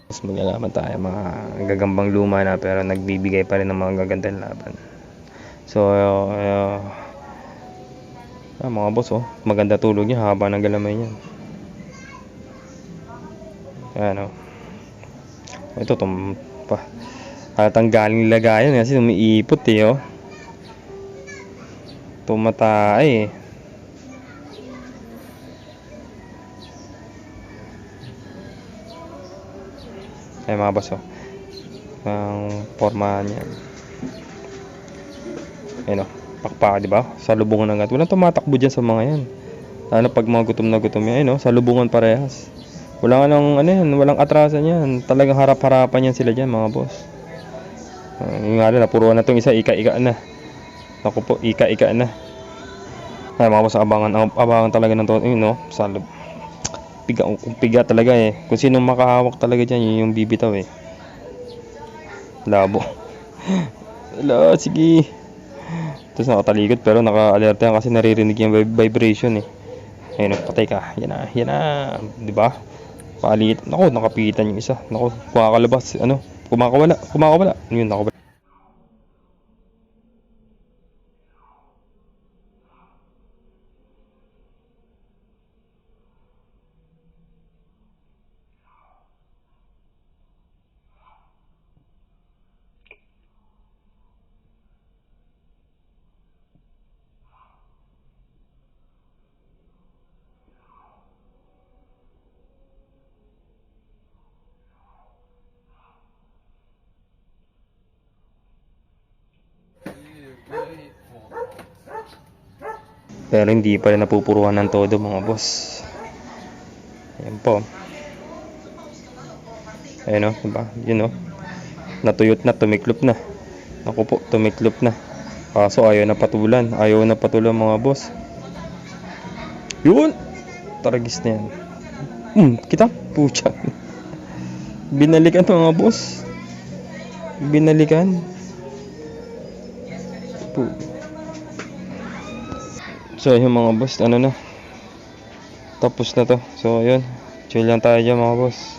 Mas maglalaban tayo mga gagambang luma na pero nagbibigay pa rin ng mga gagandang laban. So mga boss, maganda tulog niya haba ng galamay niya. Ayan ito halatang galing lagayan kasi umiipot tumatay ay mga boss ang forma niya. Ayun pakpak, di ba? Sa lubungan agad. Walang tumatakbo diyan sa mga yan. Lalo pag mga gutom na gutom yan, sa lubungan parehas. Walang atrasan yan. Talagang harap-harapan yan sila diyan, mga boss. Yung nga rin, napuruan na itong isa, ika-ika na. Naku po, ika-ika na. Ay mga boss, abangan talaga ng to, sa piga talaga Kung sino makahawak talaga diyan, yun yung bibitaw Labo. Wala, sige. Tapos nakatalikod pero naka-alert yan kasi naririnig yung vibration Ayun, patay ka. Yan na. Di ba? Palit. Nako, nakapitan yung isa. Nako, kumakalabas. Kumakawala. Yun, nakawala. Pero hindi pa rin napupuruhan ng todo, mga boss. Ayan po. Ayun diba? Yun natuyot na, tumiklop na. Ako po, tumiklop na. Kaso ayaw na patulan mga boss. Yun! Taragis na yan. Kita? Pucha. Binalikan mga boss. So yung mga boss, na tapos na to. So ayun, chill lang tayo dyan mga boss.